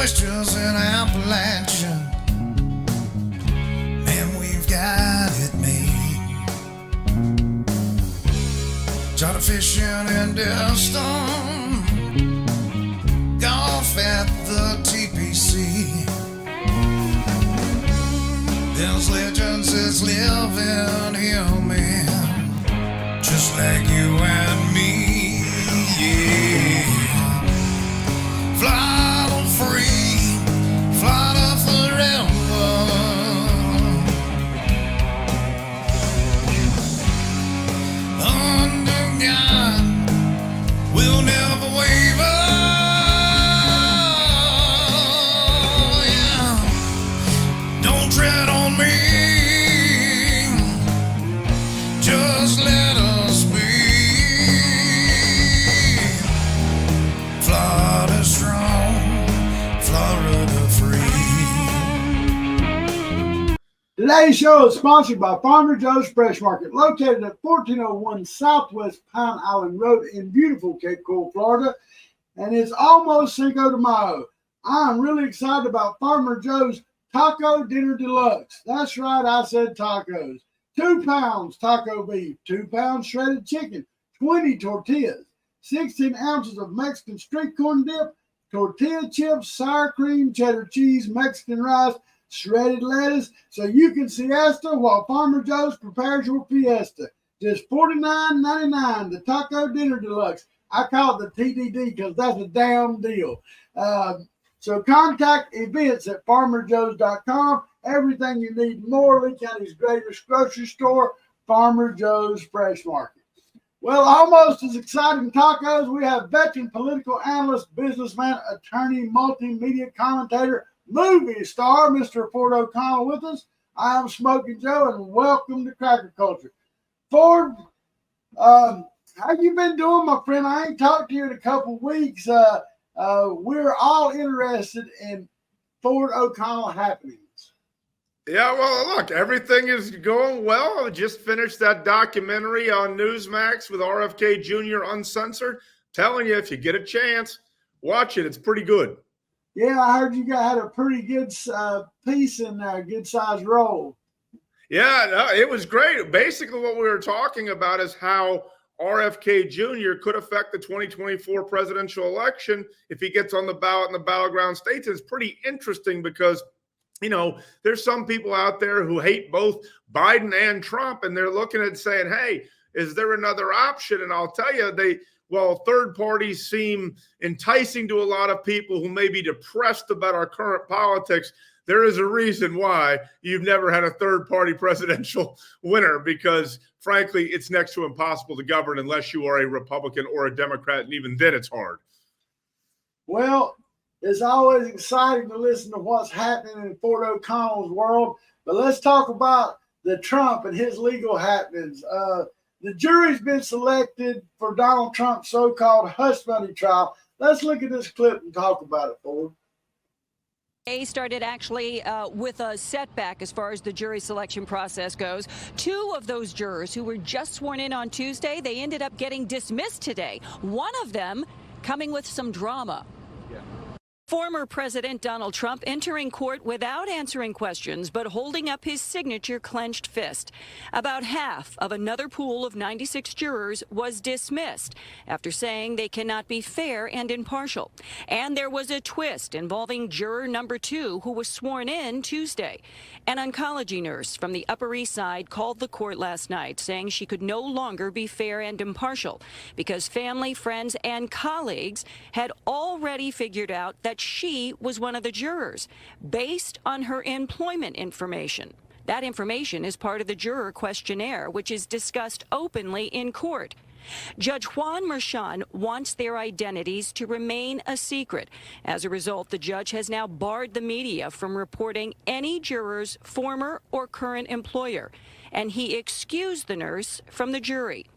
Moisture's in Appalachia. Man, we've got it made. Charter fishing in Destin. Golf at the TPC. There's legends that's living here, man. Just like you and me, yeah. Fly on free, fly to forever. Under God, we'll never waver. Yeah. Don't tread on me. Just let us be. Florida strong, Florida free. Today's show is sponsored by Farmer Joe's Fresh Market, located at 1401 Southwest Pine Island Road in beautiful Cape Coral, Florida. And it's almost Cinco de Mayo. I'm really excited about Farmer Joe's Taco Dinner Deluxe. That's right, I said tacos. 2 pounds taco beef, 2 pounds shredded chicken, 20 tortillas, 16 ounces of Mexican street corn dip, tortilla chips, sour cream, cheddar cheese, Mexican rice, shredded lettuce, so you can siesta while Farmer Joe's prepares your fiesta. Just $49.99, the Taco Dinner Deluxe. I call it the TDD because that's a damn deal. So contact events at farmerjoes.com. Everything you need more. Lee County's greatest grocery store, Farmer Joe's Fresh Market. Well, almost as exciting tacos, we have veteran political analyst, businessman, attorney, multimedia commentator, movie star, Mr. Ford O'Connell with us. I am Smokin Joe, and welcome to Cracker Culture. Ford, how you been doing, my friend? I ain't talked to you in a couple weeks. We're all interested in Ford O'Connell happenings. Yeah, well, look, everything is going well. I just finished that documentary on Newsmax with RFK Jr. Uncensored. Telling you, if you get a chance, watch it. It's pretty good. Yeah, I heard you had a pretty good piece in there, good size role. Yeah, no, it was great. Basically, what we were talking about is how RFK Jr. could affect the 2024 presidential election if he gets on the ballot in the battleground states. It's pretty interesting because, you know, there's some people out there who hate both Biden and Trump, and they're looking at saying, hey, is there another option? And I'll tell you, third parties seem enticing to a lot of people who may be depressed about our current politics. There is a reason why you've never had a third-party presidential winner because, frankly, it's next to impossible to govern unless you are a Republican or a Democrat, and even then it's hard. Well, it's always exciting to listen to what's happening in Ford O'Connell's world, but let's talk about the Trump and his legal happenings. The jury's been selected for Donald Trump's so-called hush money trial. Let's look at this clip and talk about it, Ford. Started actually with a setback as far as the jury selection process goes. 2 of those jurors who were just sworn in on Tuesday, they ended up getting dismissed today. One of them coming with some drama. Former President Donald Trump entering court without answering questions, but holding up his signature clenched fist. About half of another pool of 96 jurors was dismissed after saying they cannot be fair and impartial. And there was a twist involving juror number 2, who was sworn in Tuesday. An oncology nurse from the Upper East Side called the court last night, saying she could no longer be fair and impartial because family, friends, and colleagues had already figured out that she was one of the jurors based on her employment information. That information is part of the juror questionnaire, which is discussed openly in court. Judge Juan Merchan wants their identities to remain a secret. As a result, the judge has now barred the media from reporting any juror's former or current employer, and he excused the nurse from the jury.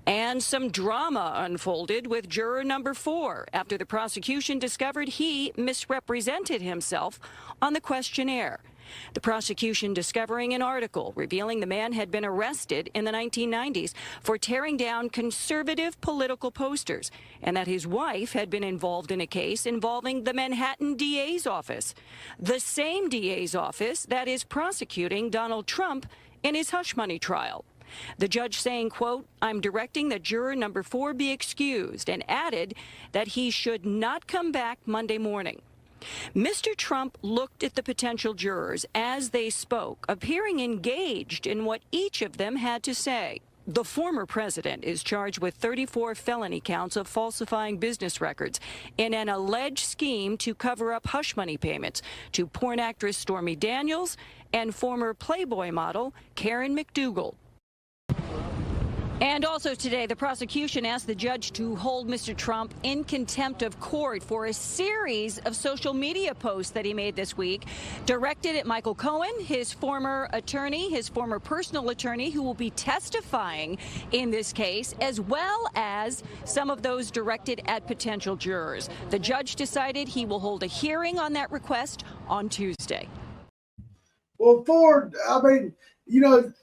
And some drama unfolded with juror number 4 after the prosecution discovered he misrepresented himself on the questionnaire. The prosecution discovering an article revealing the man had been arrested in the 1990s for tearing down conservative political posters, and that his wife had been involved in a case involving the Manhattan DA's office, the same DA's office that is prosecuting Donald Trump in his hush money trial. The judge saying, quote, "I'm directing that juror number 4 be excused," and added that he should not come back Monday morning. Mr. Trump looked at the potential jurors as they spoke, appearing engaged in what each of them had to say. The former president is charged with 34 felony counts of falsifying business records in an alleged scheme to cover up hush money payments to porn actress Stormy Daniels and former Playboy model Karen McDougal. And also today, the prosecution asked the judge to hold Mr. Trump in contempt of court for a series of social media posts that he made this week, directed at Michael Cohen, his former attorney, his former personal attorney, who will be testifying in this case, as well as some of those directed at potential jurors. The judge decided he will hold a hearing on that request on Tuesday. Well, Ford, I mean, you know,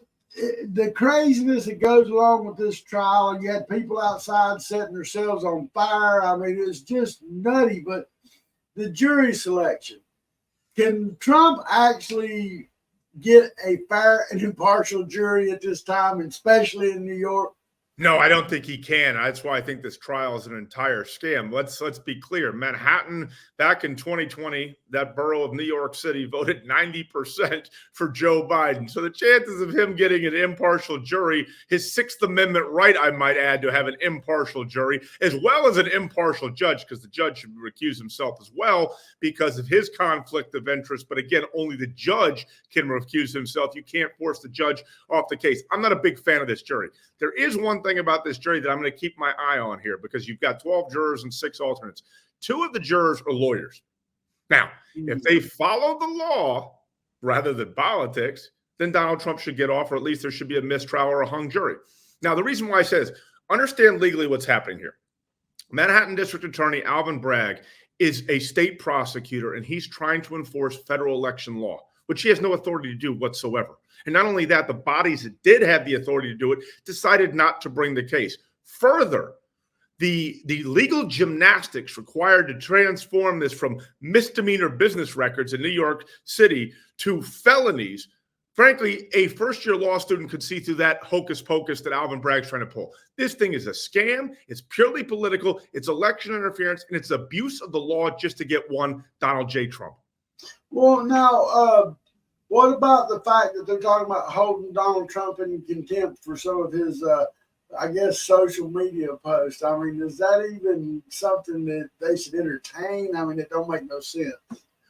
the craziness that goes along with this trial, and you had people outside setting themselves on fire. I mean, it's just nutty. But the jury selection, can Trump actually get a fair and impartial jury at this time, especially in New York? No, I don't think he can. That's why I think this trial is an entire scam. Let's be clear. Manhattan, back in 2020, that borough of New York City voted 90% for Joe Biden. So the chances of him getting an impartial jury, his Sixth Amendment right, I might add, to have an impartial jury, as well as an impartial judge, because the judge should recuse himself as well because of his conflict of interest. But again, only the judge can recuse himself. You can't force the judge off the case. I'm not a big fan of this jury. There is one thing about this jury that I'm going to keep my eye on here, because you've got 12 jurors and 6 alternates. 2 of the jurors are lawyers. Now, if they follow the law rather than politics, then Donald Trump should get off, or at least there should be a mistrial or a hung jury. Now, the reason why I say this, understand legally what's happening here. Manhattan District Attorney Alvin Bragg is a state prosecutor, and he's trying to enforce federal election law, which he has no authority to do whatsoever. And not only that, the bodies that did have the authority to do it decided not to bring the case. Further, the legal gymnastics required to transform this from misdemeanor business records in New York City to felonies, frankly, a first-year law student could see through that hocus pocus that Alvin Bragg's trying to pull. This thing is a scam. It's purely political. It's election interference, and it's abuse of the law just to get one Donald J. Trump. Well, now, what about the fact that they're talking about holding Donald Trump in contempt for some of his, I guess, social media posts? I mean, is that even something that they should entertain? I mean, it don't make no sense.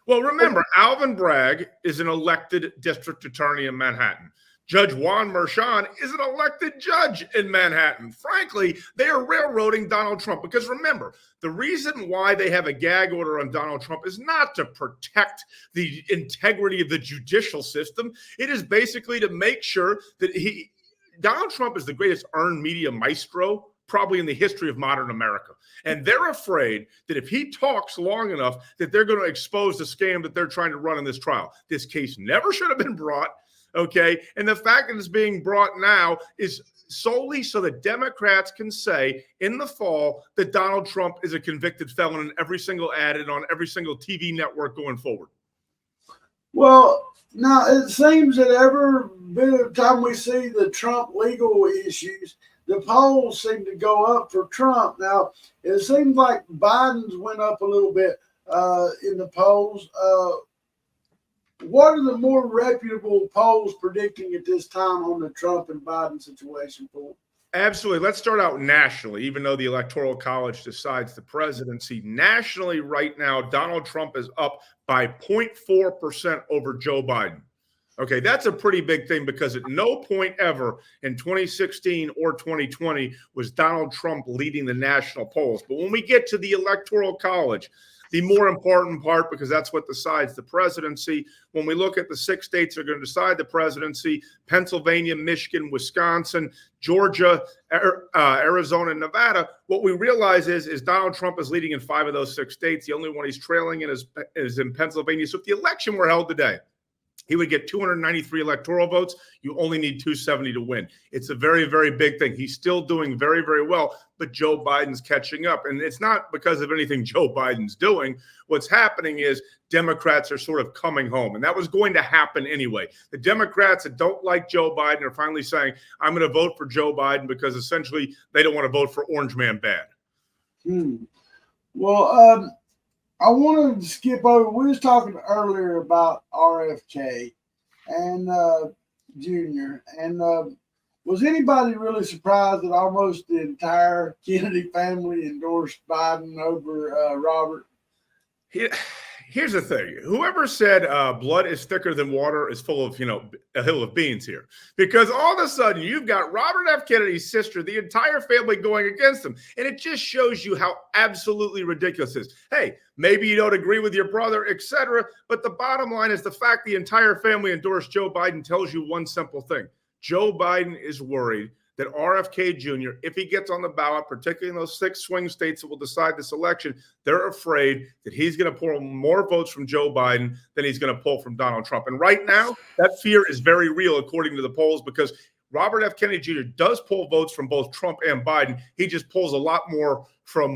Well, remember, Alvin Bragg is an elected district attorney in Manhattan. Judge Juan Merchan is an elected judge in Manhattan. Frankly, they are railroading Donald Trump, because remember, the reason why they have a gag order on Donald Trump is not to protect the integrity of the judicial system. It is basically to make sure that Donald Trump is the greatest earned media maestro probably in the history of modern America. And they're afraid that if he talks long enough, that they're going to expose the scam that they're trying to run in this trial. This case never should have been brought. Okay. And the fact that it's being brought now is solely so that Democrats can say in the fall that Donald Trump is a convicted felon in every single ad and on every single TV network going forward. Well, now it seems that every bit of time we see the Trump legal issues, the polls seem to go up for Trump. Now, it seems like Biden's went up a little bit in the polls. What are the more reputable polls predicting at this time on the Trump and Biden situation, Paul? Absolutely. Let's start out nationally, even though the Electoral College decides the presidency. Nationally, right now, Donald Trump is up by 0.4% over Joe Biden. Okay, that's a pretty big thing, because at no point ever in 2016 or 2020 was Donald Trump leading the national polls. But when we get to the Electoral College, the more important part, because that's what decides the presidency, when we look at the 6 states that are going to decide the presidency, Pennsylvania, Michigan, Wisconsin, Georgia, Arizona, and Nevada, what we realize is Donald Trump is leading in 5 of those 6 states. The only one he's trailing in is in Pennsylvania. So if the election were held today, He would get 293 electoral votes. You only need 270 to win. It's a very, very big thing. He's still doing very, very well, but Joe Biden's catching up. And it's not because of anything Joe Biden's doing. What's happening is Democrats are sort of coming home, and that was going to happen anyway. The Democrats that don't like Joe Biden are finally saying, I'm going to vote for Joe Biden because essentially they don't want to vote for Orange Man bad. Well, I wanted to skip over. We was talking earlier about RFK and Jr. And was anybody really surprised that almost the entire Kennedy family endorsed Biden over Robert? Here's the thing. Whoever said blood is thicker than water is full of, a hill of beans here. Because all of a sudden you've got Robert F. Kennedy's sister, the entire family going against him. And it just shows you how absolutely ridiculous it is. Hey, maybe you don't agree with your brother, etc. But the bottom line is the fact the entire family endorsed Joe Biden tells you one simple thing. Joe Biden is worried that RFK Jr., if he gets on the ballot, particularly in those 6 swing states that will decide this election, they're afraid that he's going to pull more votes from Joe Biden than he's going to pull from Donald Trump. And right now, that fear is very real, according to the polls, because Robert F. Kennedy Jr. does pull votes from both Trump and Biden. He just pulls a lot more from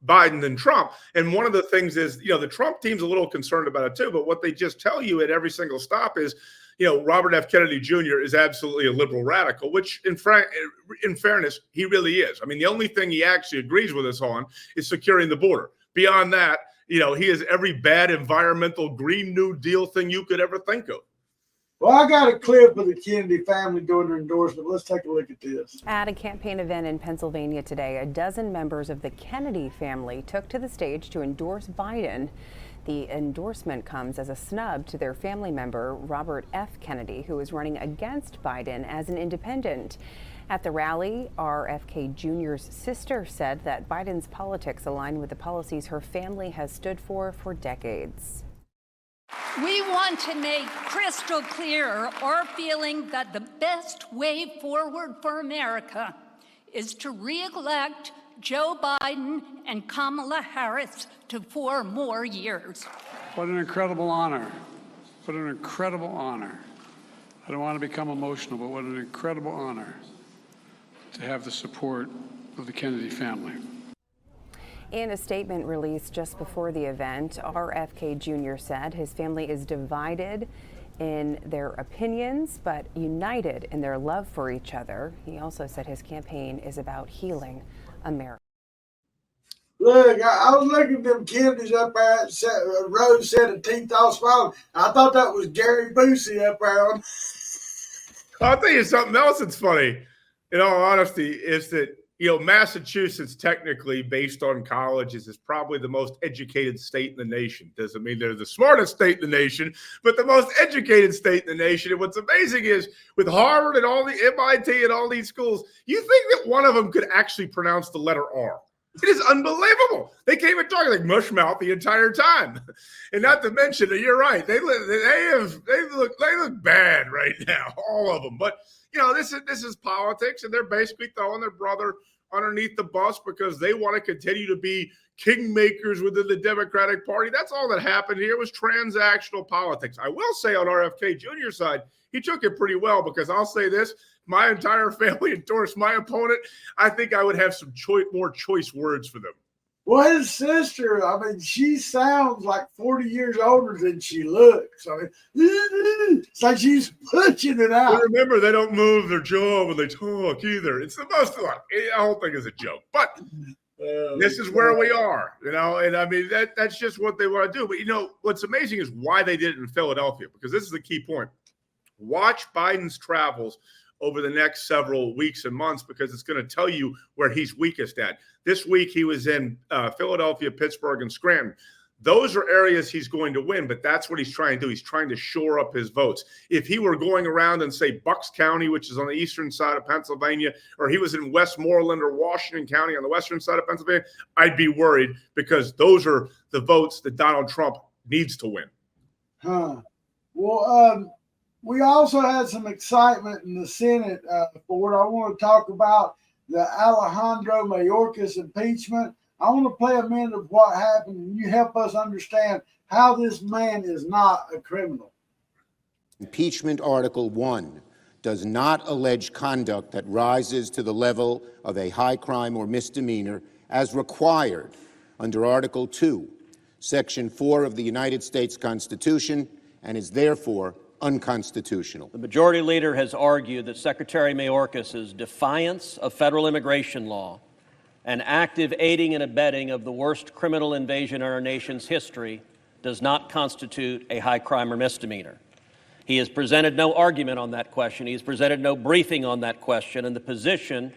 Biden than Trump. And one of the things is, the Trump team's a little concerned about it too, but what they just tell you at every single stop is, Robert F. Kennedy Jr. is absolutely a liberal radical, which in fairness, he really is. I mean, the only thing he actually agrees with us on is securing the border. Beyond that, he is every bad environmental Green New Deal thing you could ever think of. Well, I got a clip of the Kennedy family doing their endorsement. Let's take a look at this. At a campaign event in Pennsylvania today, a dozen members of the Kennedy family took to the stage to endorse Biden. The endorsement comes as a snub to their family member, Robert F. Kennedy, who is running against Biden as an independent. At the rally, RFK Jr.'s sister said that Biden's politics align with the policies her family has stood for decades. We want to make crystal clear our feeling that the best way forward for America is to re-elect Joe Biden and Kamala Harris to 4 more years. What an incredible honor. What an incredible honor. I don't want to become emotional, but what an incredible honor to have the support of the Kennedy family. In a statement released just before the event, RFK Jr. said his family is divided in their opinions, but united in their love for each other. He also said his campaign is about healing America. Look, I was looking at them Kennedys up there. Roach said a teeth all swallowed. I thought that was Gary Busey up there. I'll tell you something else that's funny, in all honesty, is that, Massachusetts, technically, based on colleges, is probably the most educated state in the nation. Doesn't mean they're the smartest state in the nation, but the most educated state in the nation. And what's amazing is with Harvard and all the MIT and all these schools, you think that one of them could actually pronounce the letter R. It is unbelievable. They came and talking like mushmouth the entire time. And not to mention, you're right, they look bad right now, all of them. But this is politics, and they're basically throwing their brother underneath the bus because they want to continue to be kingmakers within the Democratic Party. That's all that happened here was transactional politics. I will say on RFK Jr.'s side, he took it pretty well because I'll say this, my entire family endorsed my opponent. I think I would have some more choice words for them. Well, his sister, she sounds like 40 years older than she looks. It's like she's pushing it out. But remember, they don't move their jaw when they talk either. It's the most fun. The whole thing is a joke. But this is where we are, and that's just what they want to do. But, what's amazing is why they did it in Philadelphia, because this is the key point. Watch Biden's travels over the next several weeks and months because it's going to tell you where he's weakest at. This week, he was in Philadelphia, Pittsburgh, and Scranton. Those are areas he's going to win, but that's what he's trying to do. He's trying to shore up his votes. If he were going around and say Bucks County, which is on the eastern side of Pennsylvania, or he was in Westmoreland or Washington County on the western side of Pennsylvania, I'd be worried because those are the votes that Donald Trump needs to win. Well, we also had some excitement in the Senate for it. I want to talk about the Alejandro Mayorkas impeachment. I want to play a minute of what happened, and you help us understand how this man is not a criminal. Impeachment Article 1 does not allege conduct that rises to the level of a high crime or misdemeanor as required under Article 2, Section 4 of the United States Constitution, and is therefore unconstitutional. The Majority Leader has argued that Secretary Mayorkas' defiance of federal immigration law and active aiding and abetting of the worst criminal invasion in our nation's history does not constitute a high crime or misdemeanor. He has presented no argument on that question. He has presented no briefing on that question, and the position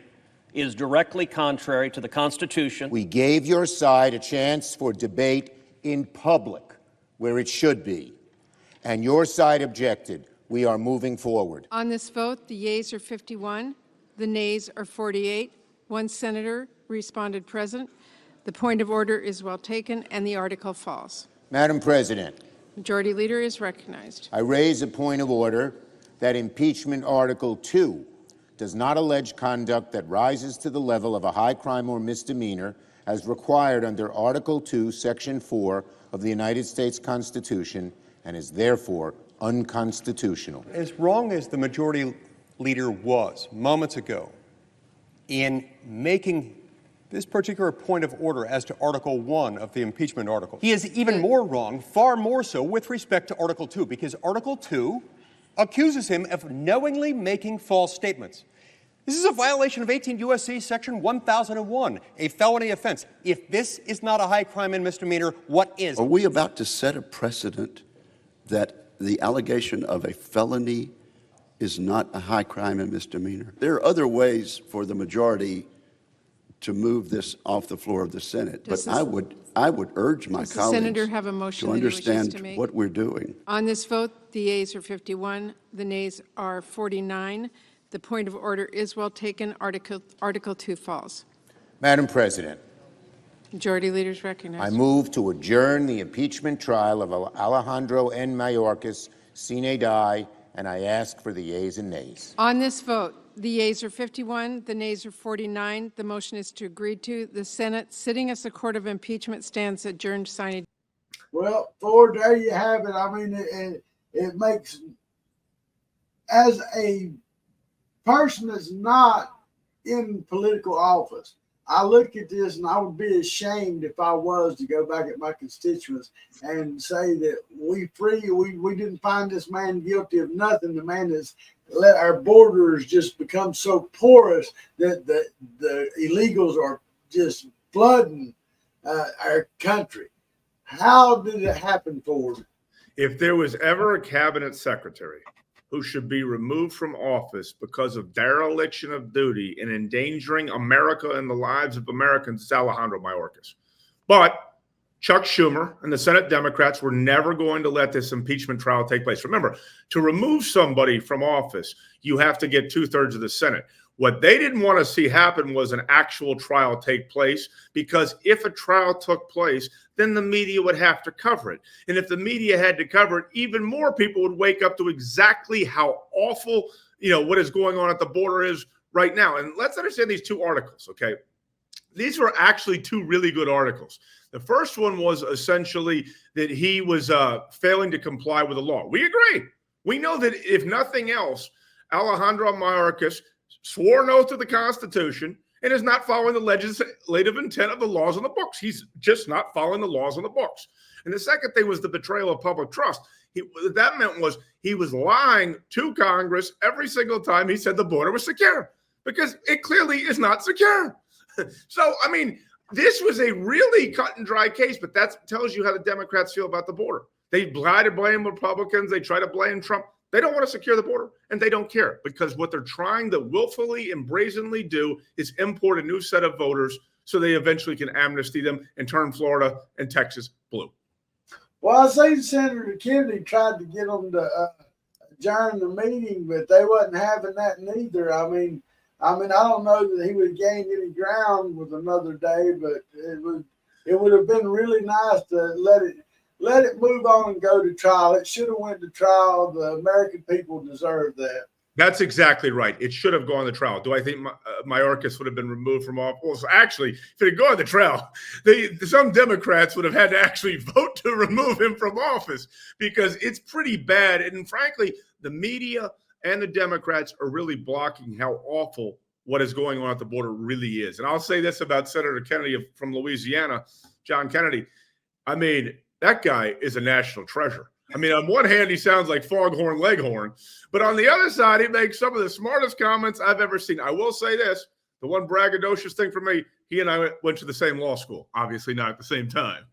is directly contrary to the Constitution. We gave your side a chance for debate in public, where it should be, and your side objected. We are moving forward. On this vote, the yeas are 51, the nays are 48. One senator responded present. The point of order is well taken, and the article falls. Madam President, Majority Leader is recognized. I raise a point of order that Impeachment Article 2 does not allege conduct that rises to the level of a high crime or misdemeanor as required under Article 2, Section 4 of the United States Constitution, and is therefore unconstitutional. As wrong as the Majority Leader was moments ago in making this particular point of order as to Article 1 of the impeachment article, he is even more wrong, far more so, with respect to Article 2, because Article 2 accuses him of knowingly making false statements. This is a violation of 18 U.S.C. Section 1001, a felony offense. If this is not a high crime and misdemeanor, what is? Are we about to set a precedent that the allegation of a felony is not a high crime and misdemeanor? There are other ways for the majority to move this off the floor of the Senate, but I would urge my colleagues Senator have a motion to that he wishes understand to make? what we're doing. On this vote, the yeas are 51, the nays are 49. The point of order is well taken. Article 2 falls. Madam President, Majority Leader is recognized. I move to adjourn the impeachment trial of Alejandro N. Mayorkas sine die, and I ask for the yeas and nays. On this vote, the yeas are 51, the nays are 49. The motion is to agree to. The Senate, sitting as the Court of Impeachment, stands adjourned. Signed. Well, Ford, there you have it. I mean, it makes, as a person that's not in political office, I look at this and I would be ashamed if I was to go back at my constituents and say that we didn't find this man guilty of nothing. The man has let our borders just become so porous that the illegals are just flooding our country. How did it happen, Ford? If there was ever a cabinet secretary who should be removed from office because of dereliction of duty and endangering America and the lives of Americans, it's Alejandro Mayorkas. But Chuck Schumer and the Senate Democrats were never going to let this impeachment trial take place. Remember, to remove somebody from office, you have to get 2/3 of the Senate. What they didn't want to see happen was an actual trial take place, because if a trial took place, then the media would have to cover it. And if the media had to cover it, even more people would wake up to exactly how awful, what is going on at the border is right now. And let's understand these two articles, okay? These were actually two really good articles. The first one was essentially that he was failing to comply with the law. We agree. We know that if nothing else, Alejandro Mayorkas swore an oath to the Constitution and is not following the legislative intent of the laws on the books. He's just not following the laws on the books. And the second thing was the betrayal of public trust. What that meant was he was lying to Congress every single time he said the border was secure, because it clearly is not secure. So, I mean, this was a really cut and dry case, but that tells you how the Democrats feel about the border. They try to blame Republicans. They try to blame Trump. They don't want to secure the border, and they don't care, because what they're trying to willfully and brazenly do is import a new set of voters so they eventually can amnesty them and turn Florida and Texas blue. Well, I see Senator Kennedy tried to get them to adjourn the meeting, but they wasn't having that neither. I mean, I don't know that he would gain any ground with another day, but it would have been really nice to let it move on and go to trial. It should have went to trial. The American people deserve that. That's exactly right. It should have gone to trial. Do I think Mayorkas would have been removed from office? Well, so actually, if it had gone to trial, some Democrats would have had to actually vote to remove him from office because it's pretty bad. And frankly, the media and the Democrats are really blocking how awful what is going on at the border really is. And I'll say this about Senator Kennedy from Louisiana, John Kennedy. I mean, that guy is a national treasure. I mean, on one hand, he sounds like Foghorn Leghorn, but on the other side, he makes some of the smartest comments I've ever seen. I will say this, the one braggadocious thing for me, he and I went to the same law school, obviously not at the same time.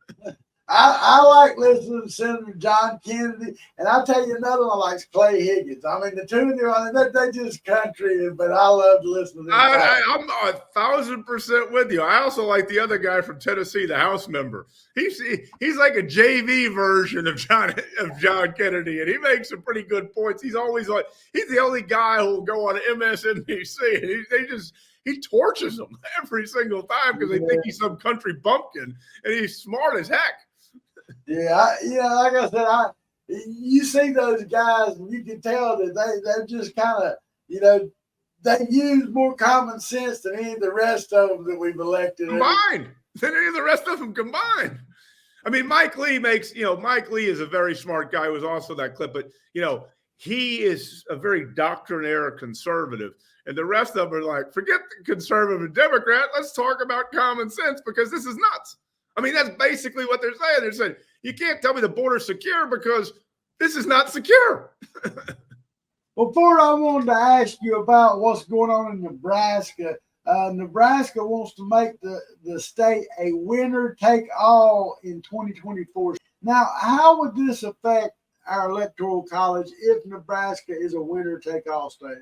I like listening to Senator John Kennedy, and I'll tell you another one likes Clay Higgins. I mean, the two of them, they just country, but I love to listen to them. I'm 1,000% with you. I also like the other guy from Tennessee, the House member. He's like a JV version of John Kennedy, and he makes some pretty good points. He's the only guy who will go on MSNBC, and he torches them every single time because they think he's some country bumpkin, and he's smart as heck. Yeah, like I said, you see those guys, and you can tell that they're just kind of, they use more common sense than any of the rest of them that we've elected. Combined. Than any of the rest of them combined. I mean, Mike Lee is a very smart guy who was also that clip, but, he is a very doctrinaire conservative. And the rest of them are like, forget the conservative and Democrat. Let's talk about common sense because this is nuts. I mean, that's basically what they're saying. They're saying, you can't tell me the border's secure because this is not secure. Before I wanted to ask you about what's going on in Nebraska. Nebraska wants to make the state a winner-take-all in 2024. Now, how would this affect our electoral college if Nebraska is a winner-take-all state?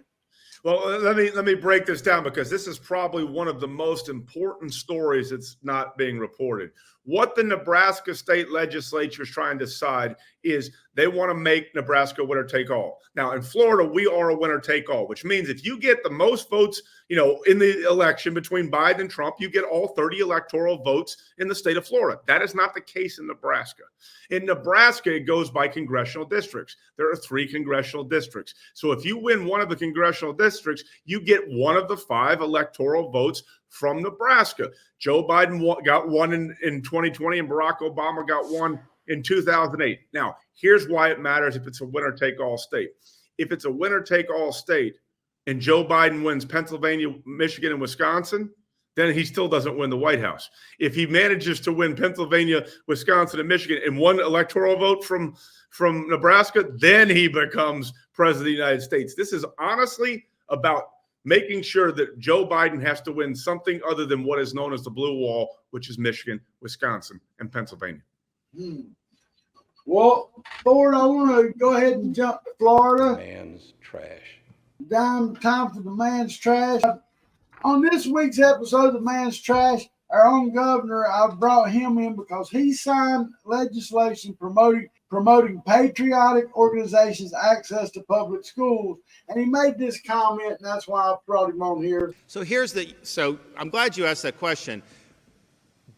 Well, let me break this down because this is probably one of the most important stories that's not being reported. What the Nebraska state legislature is trying to decide is they want to make Nebraska winner take all. Now, in Florida, we are a winner take all, which means if you get the most votes, in the election between Biden and Trump, you get all 30 electoral votes in the state of Florida. That is not the case in Nebraska. In Nebraska, it goes by congressional districts. There are 3 congressional districts. So if you win one of the congressional districts, you get one of the 5 electoral votes from Nebraska. Joe Biden got one in 2020 and Barack Obama got one in 2008. Now, here's why it matters if it's a winner-take-all state. If it's a winner-take-all state and Joe Biden wins Pennsylvania, Michigan, and Wisconsin, then he still doesn't win the White House. If he manages to win Pennsylvania, Wisconsin, and Michigan and one electoral vote from Nebraska, then he becomes president of the United States. This is honestly about making sure that Joe Biden has to win something other than what is known as the blue wall, which is Michigan, Wisconsin, and Pennsylvania. Well, Ford, I want to go ahead and jump to Florida. Man's trash. Time for the man's trash. On this week's episode of the Man's Trash, our own governor, I brought him in because he signed legislation promoting patriotic organizations' access to public schools. And he made this comment, and that's why I brought him on here. So I'm glad you asked that question.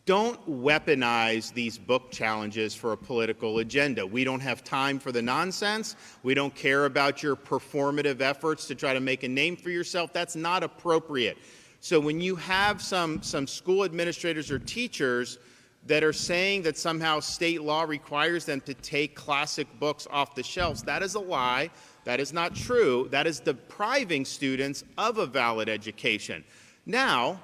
Don't weaponize these book challenges for a political agenda. We don't have time for the nonsense. We don't care about your performative efforts to try to make a name for yourself. That's not appropriate. So when you have some school administrators or teachers that are saying that somehow state law requires them to take classic books off the shelves, that is a lie. That is not true. That is depriving students of a valid education. Now,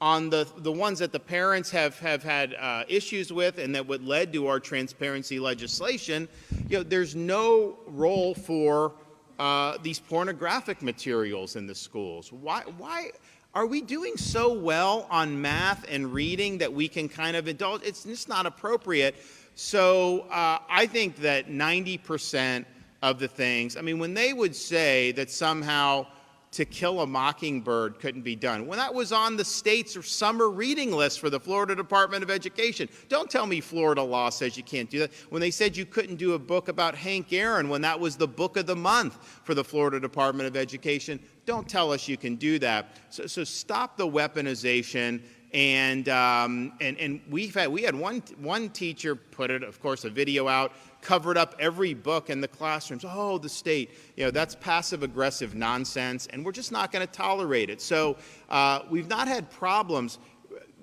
on the ones that the parents have had issues with and that what led to our transparency legislation, there's no role for these pornographic materials in the schools. Why are we doing so well on math and reading that we can kind of indulge? It's just not appropriate. So I think that 90% of the things, when they would say that somehow To Kill a Mockingbird couldn't be done, when that was on the state's summer reading list for the Florida Department of Education. Don't tell me Florida law says you can't do that. When they said you couldn't do a book about Hank Aaron, when that was the book of the month for the Florida Department of Education, don't tell us you can do that. So stop the weaponization And we had one teacher put it, of course, a video out, covered up every book in the classrooms. Oh, the state, that's passive aggressive nonsense, and we're just not going to tolerate it. So we've not had problems.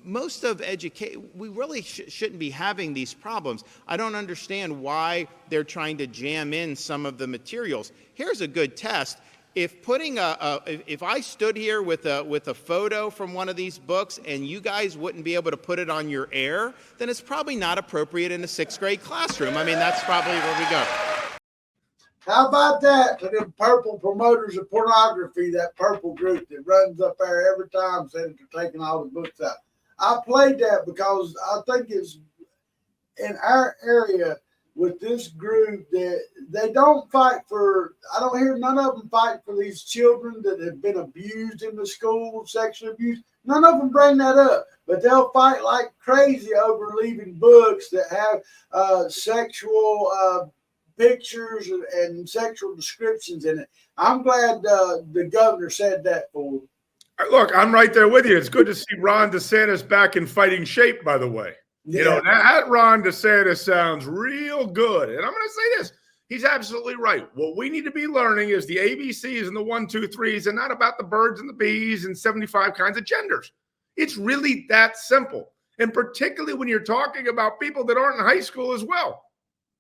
Most of education, we really shouldn't be having these problems. I don't understand why they're trying to jam in some of the materials. Here's a good test. If putting if I stood here with a photo from one of these books and you guys wouldn't be able to put it on your air, then it's probably not appropriate in a 6th grade classroom. I mean, that's probably where we go. How about that to them purple promoters of pornography, that purple group that runs up there every time saying they're taking all the books out? I played that because I think it's in our area with this group that they don't fight for, I don't hear none of them fight for these children that have been abused in the school, sexually abused. None of them bring that up, but they'll fight like crazy over leaving books that have sexual pictures and sexual descriptions in it. I'm glad the governor said that for them. Look, I'm right there with you. It's good to see Ron DeSantis back in fighting shape, by the way. Yeah. That Ron DeSantis sounds real good. And I'm going to say this. He's absolutely right. What we need to be learning is the ABCs and the 1, 2, 3s and not about the birds and the bees and 75 kinds of genders. It's really that simple. And particularly when you're talking about people that aren't in high school as well.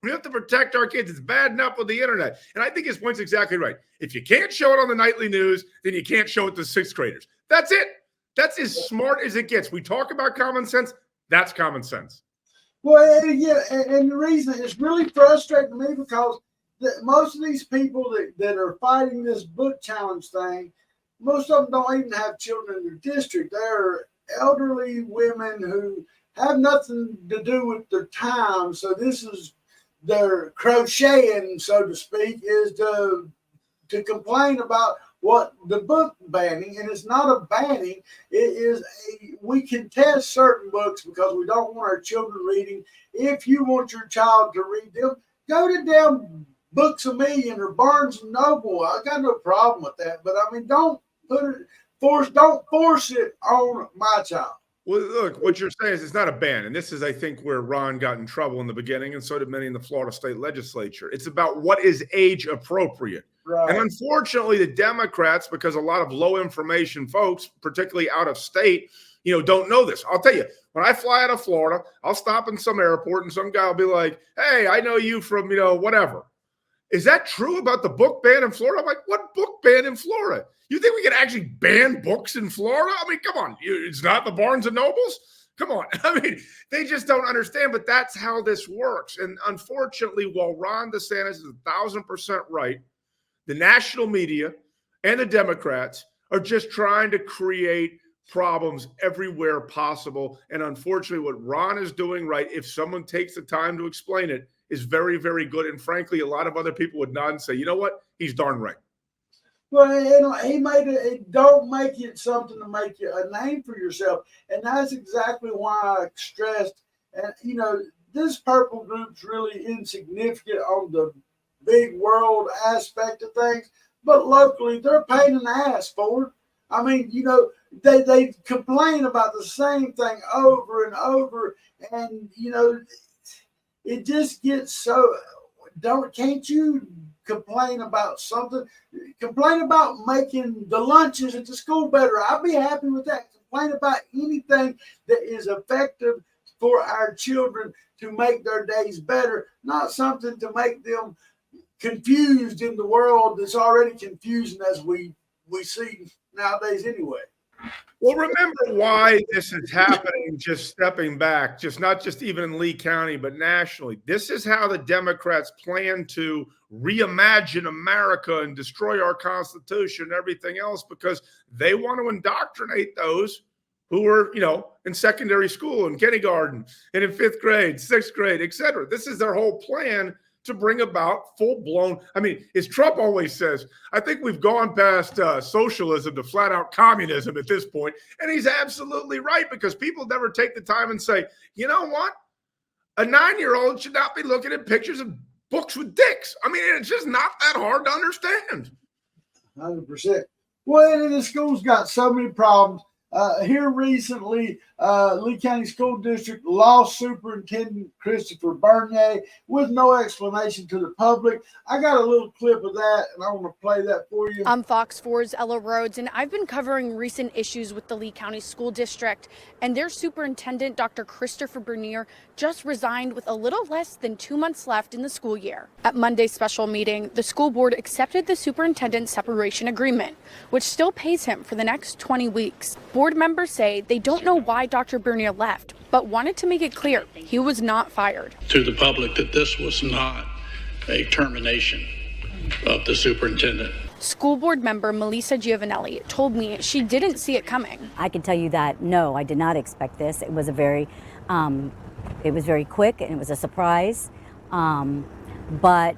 We have to protect our kids. It's bad enough with the internet. And I think his point's exactly right. If you can't show it on the nightly news, then you can't show it to 6th graders. That's it. That's as smart as it gets. We talk about common sense. That's common sense. Well, yeah, and the reason it's really frustrating to me because most of these people that are fighting this book challenge thing, most of them don't even have children in their district. They're elderly women who have nothing to do with their time. So this is their crocheting, so to speak, is to complain about what the book banning, and it's not a banning. It is we can test certain books because we don't want our children reading. If you want your child to read them, go to damn Books A Million or Barnes and Noble. I got no problem with that, but I mean, don't force it on my child. Well, look, what you're saying is it's not a ban. And this is, I think, where Ron got in trouble in the beginning, and so did many in the Florida state legislature. It's about what is age appropriate. Right. And unfortunately, the Democrats, because a lot of low information folks, particularly out of state, don't know this. I'll tell you, when I fly out of Florida, I'll stop in some airport and some guy will be like, hey, I know you from, whatever. Is that true about the book ban in Florida? I'm like, what book ban in Florida? You think we can actually ban books in Florida? I mean, come on. It's not the Barnes and Nobles? Come on. I mean, they just don't understand, but that's how this works. And unfortunately, while Ron DeSantis is 1,000% right, the national media and the Democrats are just trying to create problems everywhere possible. And unfortunately, what Ron is doing right, if someone takes the time to explain it, is very, very good. And frankly, a lot of other people would nod and say, you know what? He's darn right. Well, he made it. Don't make it something to make you a name for yourself, and that's exactly why I stressed. And this purple group's really insignificant on the big world aspect of things, but locally they're a pain in the ass for it. I mean, they complain about the same thing over and over, and it just gets so. Can't you complain about something? Complain about making the lunches at the school better. I'll be happy with that. Complain about anything that is effective for our children to make their days better, not something to make them confused in the world that's already confusing as we see nowadays anyway. Well, remember why this is happening, just stepping back, not just even in Lee County, but nationally. This is how the Democrats plan to reimagine America and destroy our Constitution and everything else, because they want to indoctrinate those who are, in secondary school and kindergarten and in 5th grade, 6th grade, et cetera. This is their whole plan to bring about full-blown, as Trump always says, I think we've gone past socialism to flat-out communism at this point, and he's absolutely right, because people never take the time and say, you know what? A 9-year-old should not be looking at pictures of books with dicks. It's just not that hard to understand. 100%. Well, and the school's got so many problems. Here recently, Lee County School District lost Superintendent Christopher Bernier with no explanation to the public. I got a little clip of that, and I want to play that for you. I'm Fox 4's Ella Rhodes, and I've been covering recent issues with the Lee County School District, and their superintendent, Dr. Christopher Bernier, just resigned with a little less than 2 months left in the school year. At Monday's special meeting, the school board accepted the superintendent's separation agreement, which still pays him for the next 20 weeks. Board members say they don't know why Dr. Bernier left, but wanted to make it clear he was not fired. To the public that this was not a termination of the superintendent. School board member Melissa Giovanelli told me she didn't see it coming. I can tell you that, no, I did not expect this. It was very quick and it was a surprise. But,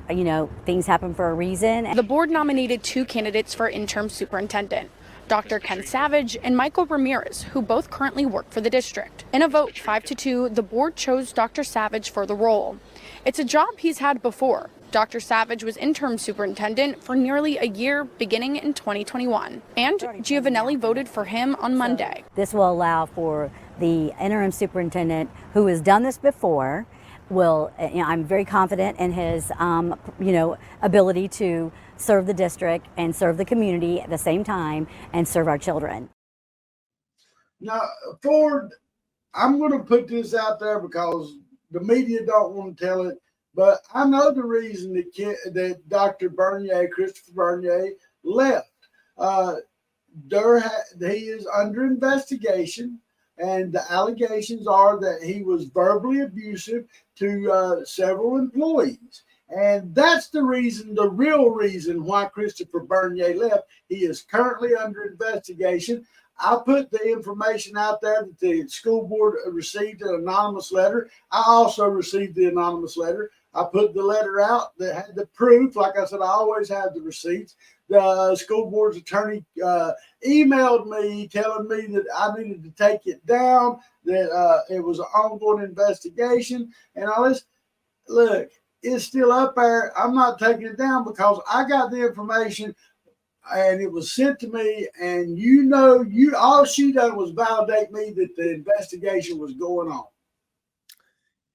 you know, things happen for a reason. The board nominated 2 candidates for interim superintendent, Dr. Ken Savage and Michael Ramirez, who both currently work for the district. In a vote 5-2, the board chose Dr. Savage for the role. It's a job he's had before. Dr. Savage was interim superintendent for nearly a year beginning in 2021, and Giovanelli voted for him on Monday. This will allow for the interim superintendent who has done this before I'm very confident in his ability to serve the district and serve the community at the same time and serve our children. Now, Ford, I'm going to put this out there because the media don't want to tell it, but I know the reason that Dr. Bernier, Christopher Bernier, left. He is under investigation, and the allegations are that he was verbally abusive to several employees. And that's the reason, the real reason why Christopher Bernier left. He is currently under investigation. I put the information out there that the school board received an anonymous letter. I also received the anonymous letter. I put the letter out that had the proof. Like I said, I always have the receipts. The school board's attorney emailed me telling me that I needed to take it down, that it was an ongoing investigation. And all this, look, it's still up there. I'm not taking it down because I got the information and it was sent to me. And all she done was validate me that the investigation was going on.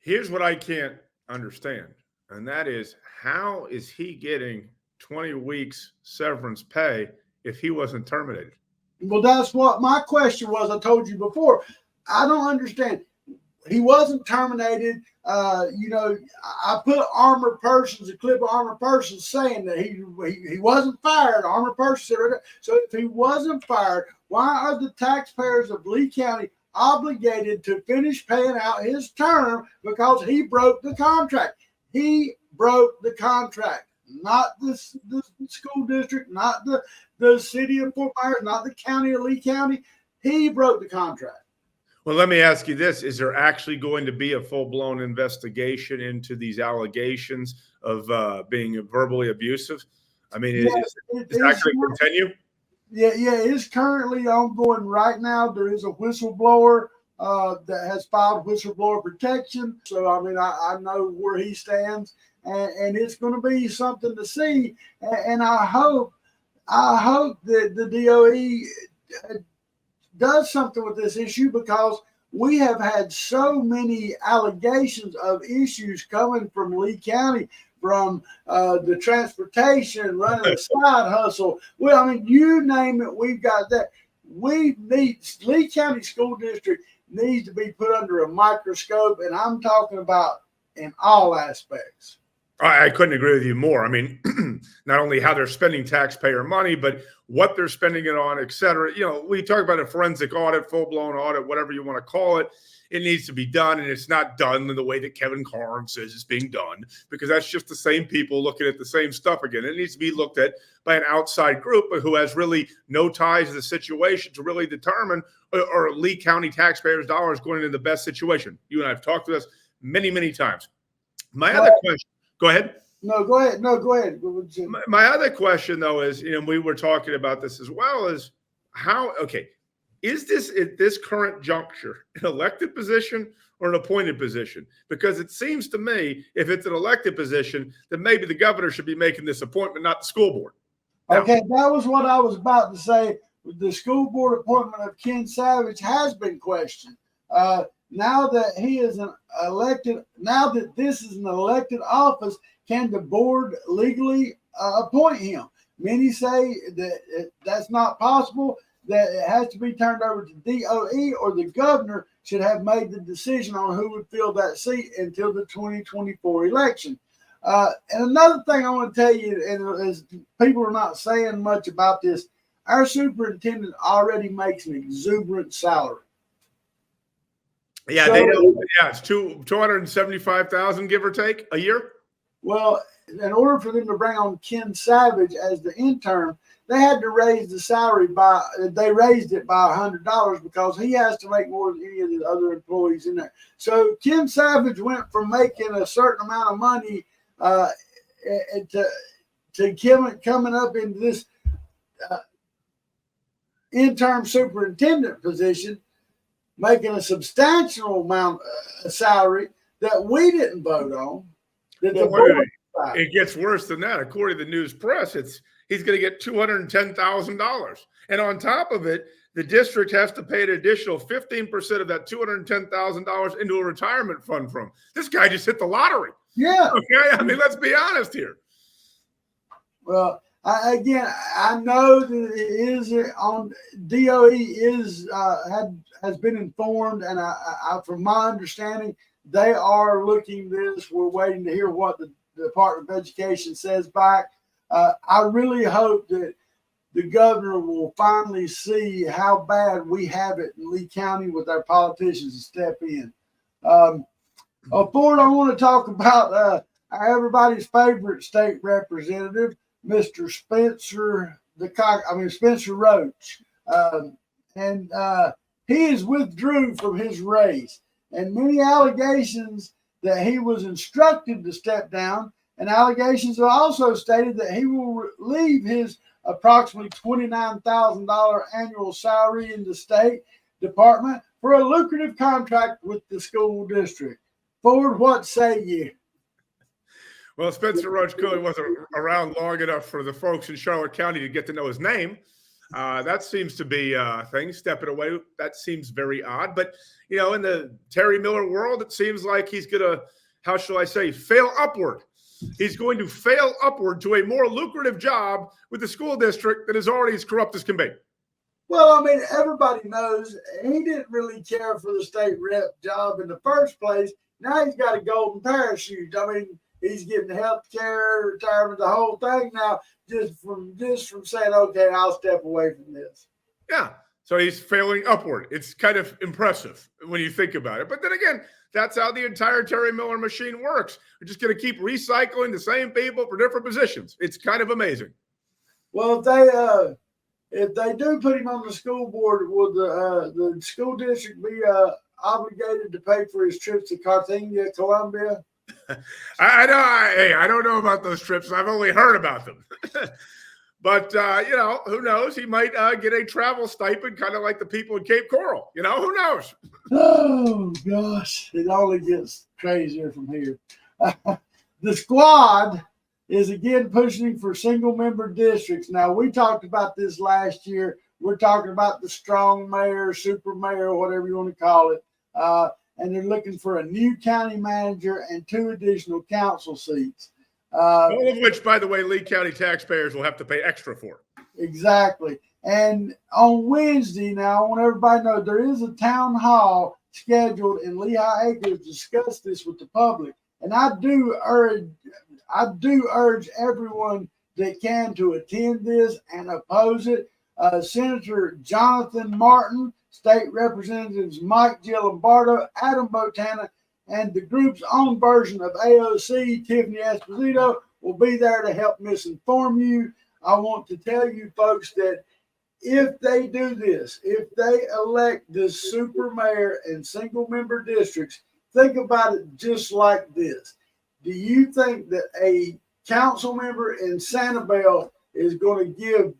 Here's what I can't understand, and that is, how is he getting 20 weeks severance pay if he wasn't terminated? Well, that's what my question was. I told you before. I don't understand. He wasn't terminated. I put Armored Persons, a clip of Armored Persons saying that he wasn't fired. Armored Persons said, so if he wasn't fired, why are the taxpayers of Lee County obligated to finish paying out his term because he broke the contract? He broke the contract, not the school district, not the city of Fort Myers, not the county of Lee County. He broke the contract. Well, let me ask you this. Is there actually going to be a full-blown investigation into these allegations of being verbally abusive? I mean, is that going to continue? Yeah, it's currently ongoing right now. There is a whistleblower that has filed whistleblower protection. So, I mean, I know where he stands, and it's going to be something to see. And I hope that the DOE does something with this issue, because we have had so many allegations of issues coming from Lee County, from the transportation, running a side hustle. Well, I mean, you name it, we've got that. Lee County School District needs to be put under a microscope, and I'm talking about in all aspects. I couldn't agree with you more. I mean, not only how they're spending taxpayer money, but what they're spending it on, et cetera. We talk about a forensic audit, full-blown audit, whatever you want to call it. It needs to be done, and it's not done in the way that Kevin Carnes says it's being done, because that's just the same people looking at the same stuff again. It needs to be looked at by an outside group who has really no ties to the situation to really determine are Lee County taxpayers' dollars going into the best situation. You and I have talked to this many, many times. My other question. Go ahead. No, go ahead. Go ahead. My other question, though, is, we were talking about this as well, is is this at this current juncture an elected position or an appointed position? Because it seems to me, if it's an elected position, then maybe the governor should be making this appointment, not the school board. Okay, that was what I was about to say. the school board appointment of Ken Savage has been questioned. Now that this is an elected office, can the board legally appoint him? Many say that that's not possible, that it has to be turned over to DOE, or the governor should have made the decision on who would fill that seat until the 2024 election. And another thing I want to tell you, and as people are not saying much about this, our superintendent already makes an exuberant salary. Yeah, So, they don't. Yeah, it's $275,000, give or take, a year. Well, in order for them to bring on Ken Savage as the intern, they had to raise the salary they raised it by $100 because he has to make more than any of the other employees in there. So Ken Savage went from making a certain amount of money to coming up into this interim superintendent position, making a substantial amount of salary that we didn't vote on. It gets worse than that. According to the news press, he's going to get $210,000. And on top of it, the district has to pay an additional 15% of that $210,000 into a retirement fund from. This guy just hit the lottery. Yeah. Okay. I mean, let's be honest here. Well, I know that it is on DOE has been informed, and I from my understanding, they are looking this. We're waiting to hear what the Department of Education says back. I really hope that the governor will finally see how bad we have it in Lee County with our politicians to step in. Ford, I want to talk about everybody's favorite state representative, Mr. Spencer Roach. He is withdrew from his race, and many allegations that he was instructed to step down, and allegations are also stated that he will leave his approximately $29,000 annual salary in the State Department for a lucrative contract with the school district. Ford, what say you? Well, Spencer Roach clearly wasn't around long enough for the folks in Charlotte County to get to know his name. That seems to be a thing, stepping away. That seems very odd. But, in the Terry Miller world, it seems like he's going to, how shall I say, fail upward. He's going to fail upward to a more lucrative job with the school district that is already as corrupt as can be. Well, I mean, everybody knows he didn't really care for the state rep job in the first place. Now he's got a golden parachute. I mean, he's getting health care, retirement, the whole thing now, just from saying, okay, I'll step away from this. Yeah. So he's failing upward. It's kind of impressive when you think about it. But then again, that's how the entire Terry Miller machine works. We're just going to keep recycling the same people for different positions. It's kind of amazing. Well, if they do put him on the school board, will the school district be obligated to pay for his trips to Cartagena, Colombia? I don't know about those trips. I've only heard about them. But, who knows? He might get a travel stipend, kind of like the people in Cape Coral. Who knows? Oh, gosh. It only gets crazier from here. The squad is again pushing for single-member districts. Now, we talked about this last year. We're talking about the strong mayor, super mayor, whatever you want to call it. And they're looking for a new county manager and 2 additional council seats. All of which, by the way, Lee County taxpayers will have to pay extra for. Exactly. And on Wednesday, now, I want everybody to know there is a town hall scheduled in Lehigh Acres to discuss this with the public. And I do urge everyone that can to attend this and oppose it. Senator Johnathon Martin, State Representatives Mike Gialombardo, Adam Boatana, and the group's own version of AOC, Tiffany Espisito, will be there to help misinform you. I want to tell you folks that if they do this, if they elect this super mayor and single member districts, think about it just like this. Do you think that a council member in Sanibel is going to give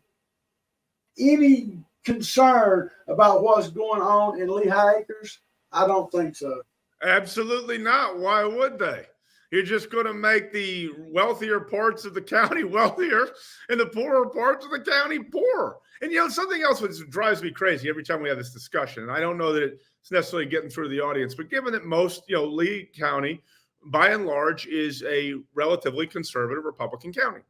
any concern about what's going on in Lehigh Acres? I don't think so. Absolutely not. Why would they? You're just going to make the wealthier parts of the county wealthier and the poorer parts of the county poorer. And, something else which drives me crazy every time we have this discussion, and I don't know that it's necessarily getting through to the audience, but given that most, Lee County, by and large, is a relatively conservative Republican county.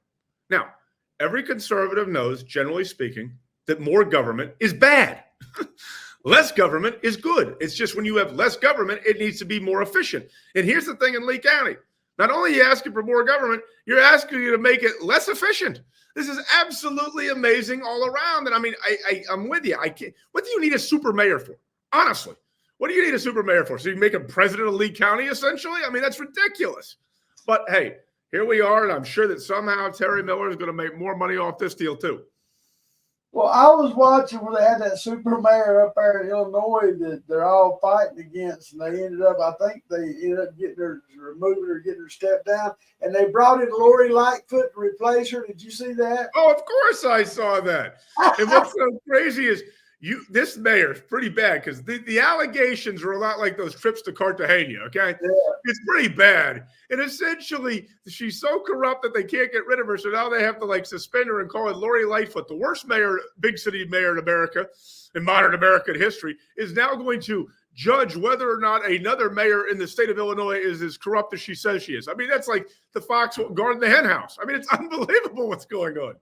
Now, every conservative knows, generally speaking, that more government is bad. Less government is good. It's just when you have less government, it needs to be more efficient. And here's the thing in Lee County. Not only are you asking for more government, you're asking you to make it less efficient. This is absolutely amazing all around. And I mean, I'm with you. What do you need a super mayor for? Honestly, what do you need a super mayor for? So you make him president of Lee County, essentially? I mean, that's ridiculous. But hey, here we are, and I'm sure that somehow Terry Miller is going to make more money off this deal too. Well, I was watching where they had that super mayor up there in Illinois that they're all fighting against, and they ended up, I think they ended up getting her removed or getting her stepped down, and they brought in Lori Lightfoot to replace her. Did you see that? Oh, of course I saw that. And what's so crazy is this mayor's pretty bad because the allegations are a lot like those trips to Cartagena, okay? Yeah. It's pretty bad. And essentially, she's so corrupt that they can't get rid of her, so now they have to suspend her and call it Lori Lightfoot, the worst mayor, big city mayor in America, in modern American history, is now going to judge whether or not another mayor in the state of Illinois is as corrupt as she says she is. I mean, that's like the fox guarding the hen house. I mean, it's unbelievable what's going on.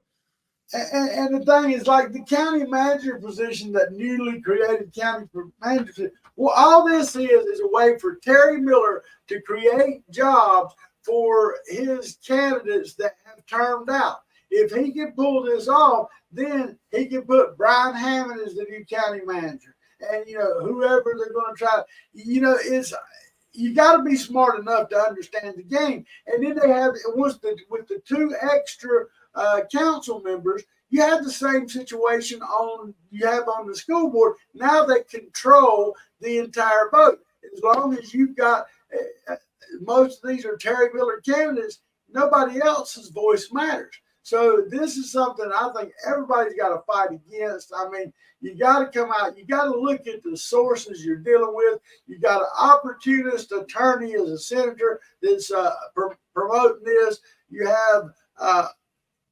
And the thing is, the county manager position, that newly created county manager position, well, all this is a way for Terry Miller to create jobs for his candidates that have termed out. If he can pull this off, then he can put Brian Hammond as the new county manager. And, whoever they're going to try, you got to be smart enough to understand the game. And then they have, with the two extra council members, you have the same situation you have on the school board. Now they control the entire vote. As long as you've got most of these are Terry Miller candidates, nobody else's voice matters. So this is something I think everybody's got to fight against. I mean, you got to come out. You got to look at the sources you're dealing with. You got an opportunist attorney as a senator that's promoting this. You have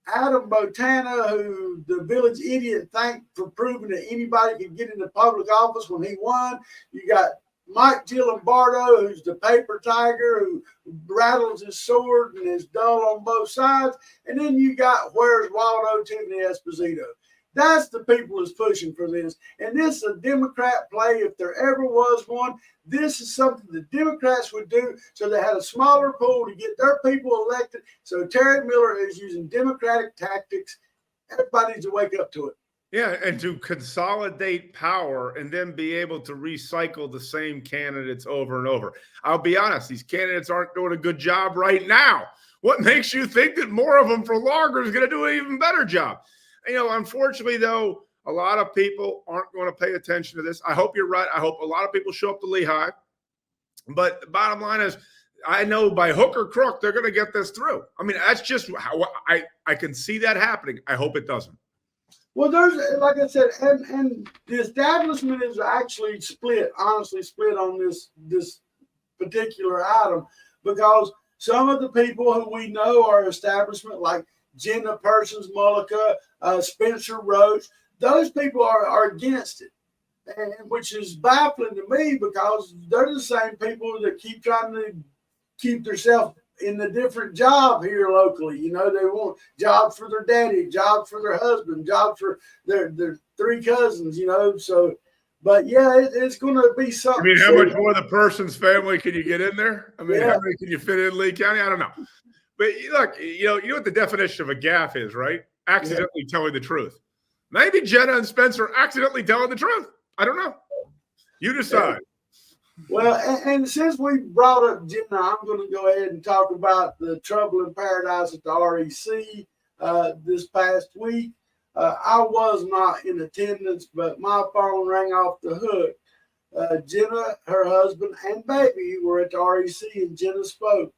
Adam Boatana, who the village idiot thanked for proving that anybody could get into public office when he won. You got Mike Gialombardo, who's the paper tiger, who rattles his sword and is dull on both sides. And then you got Where's Waldo, Tiffany, Espisito. That's the people who's pushing for this. And this is a Democrat play, if there ever was one. This is something the Democrats would do so they had a smaller pool to get their people elected. So Terry Miller is using Democratic tactics. Everybody needs to wake up to it. Yeah, and to consolidate power and then be able to recycle the same candidates over and over. I'll be honest, these candidates aren't doing a good job right now. What makes you think that more of them for longer is going to do an even better job? Unfortunately, though, a lot of people aren't going to pay attention to this. I hope you're right. I hope a lot of people show up to Lehigh. But the bottom line is, I know by hook or crook, they're going to get this through. I mean, that's just how I can see that happening. I hope it doesn't. Well, there's, like I said, and the establishment is actually honestly split on this particular item, because some of the people who we know are establishment, like Jenna Persons Mullica, Spencer Roach, those people are against it, and which is baffling to me, because they're the same people that keep trying to keep themselves in the different job here locally. They want jobs for their daddy, jobs for their husband, jobs for their three cousins, So, but yeah, it's going to be something. I mean, how much more of the Persons family can you get in there? I mean, how many can you fit in Lee County? I don't know. But look, you know what the definition of a gaffe is, right? Accidentally telling the truth. Maybe Jenna and Spencer are accidentally telling the truth. I don't know. You decide. Well, and since we brought up Jenna, I'm going to go ahead and talk about the trouble in paradise at the REC this past week. I was not in attendance, but my phone rang off the hook. Jenna, her husband, and baby were at the REC, and Jenna spoke.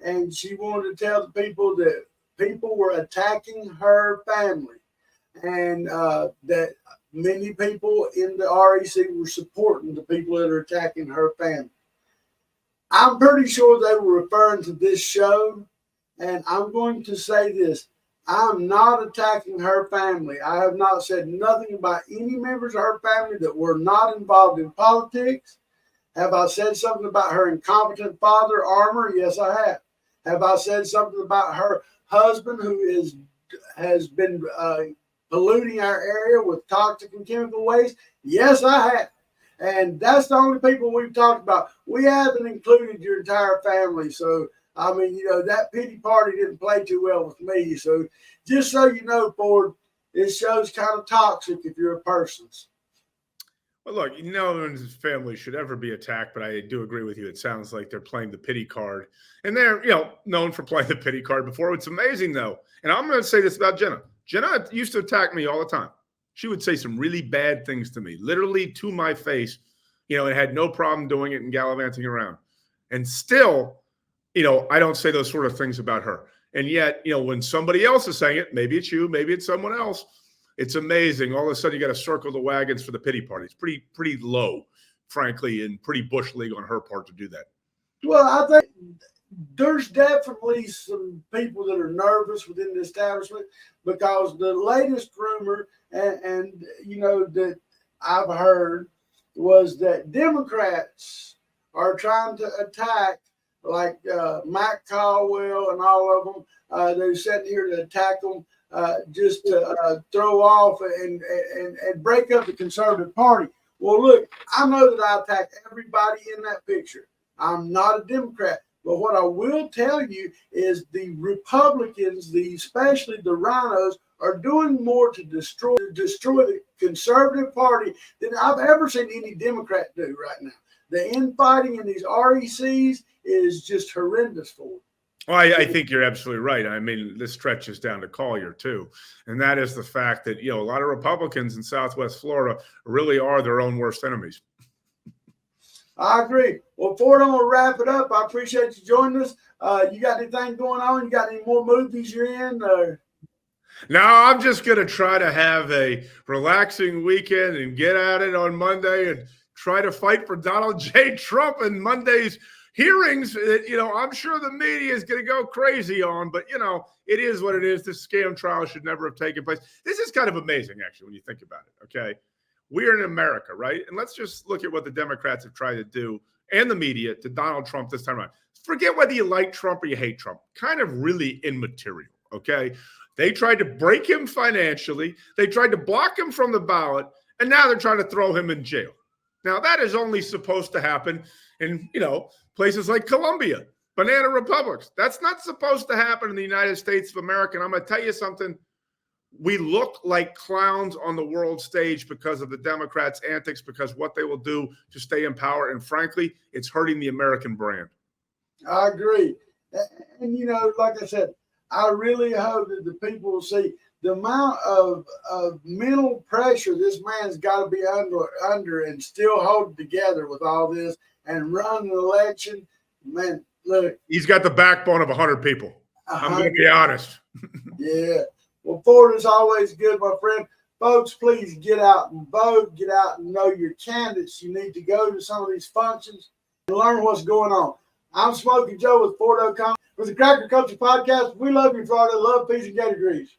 And she wanted to tell the people that people were attacking her family, and that many people in the REC were supporting the people that are attacking her family. I'm pretty sure they were referring to this show, and I'm going to say this. I'm not attacking her family. I have not said nothing about any members of her family that were not involved in politics. Have I said something about her incompetent father, Armour? Yes, I have. Have I said something about her husband who has been polluting our area with toxic and chemical waste? Yes, I have. And that's the only people we've talked about. We haven't included your entire family. So, I mean, that pity party didn't play too well with me. So just so you know, Ford, this show's kind of toxic if you're a person. Well, look, no one's family should ever be attacked, but I do agree with you. It sounds like they're playing the pity card. And they're, known for playing the pity card before. It's amazing, though. And I'm going to say this about Jenna. Jenna used to attack me all the time. She would say some really bad things to me, literally to my face, and had no problem doing it and gallivanting around. And still, I don't say those sort of things about her. And yet, when somebody else is saying it, maybe it's you, maybe it's someone else, it's amazing. All of a sudden, you got to circle the wagons for the pity party. It's pretty low, frankly, and pretty bush league on her part to do that. Well, I think there's definitely some people that are nervous within the establishment because the latest rumor and that I've heard was that Democrats are trying to attack like Matt Caldwell and all of them. They're sitting here to attack them just to throw off and break up the conservative party. Well, look, I know that I attack everybody in that picture. I'm not a Democrat. But what I will tell you is the Republicans, especially the rhinos, are doing more to destroy the conservative party than I've ever seen any Democrat do right now. The infighting in these RECs is just horrendous for them. Well, I think you're absolutely right. I mean, this stretches down to Collier, too. And that is the fact that, a lot of Republicans in Southwest Florida really are their own worst enemies. I agree. Well, Ford, I'm going to wrap it up. I appreciate you joining us. You got anything going on? You got any more movies you're in? No, I'm just going to try to have a relaxing weekend and get at it on Monday and try to fight for Donald J. Trump in Monday's hearings that, I'm sure the media is going to go crazy on. But, it is what it is. This scam trial should never have taken place. This is kind of amazing, actually, when you think about it, okay? We're in America, right? And let's just look at what the Democrats have tried to do and the media to Donald Trump this time around. Forget whether you like Trump or you hate Trump. Kind of really immaterial, okay? They tried to break him financially. They tried to block him from the ballot. And now they're trying to throw him in jail. Now, that is only supposed to happen in, places like Colombia, banana republics. That's not supposed to happen in the United States of America. And I'm going to tell you something. We look like clowns on the world stage because of the Democrats' antics, because what they will do to stay in power. And frankly, it's hurting the American brand. I agree. And, like I said, I really hope that the people will see the amount of mental pressure this man's got to be under and still hold it together with all this and run an election. Man, look. He's got the backbone of 100 people. I'm going to be honest. Yeah. Well, Ford is always good, my friend. Folks, please get out and vote. Get out and know your candidates. You need to go to some of these functions and learn what's going on. I'm Smokin Joe with Ford O'Connor with the Cracker Culture Podcast. We love you, Florida. Love, peace, and Gator Grease.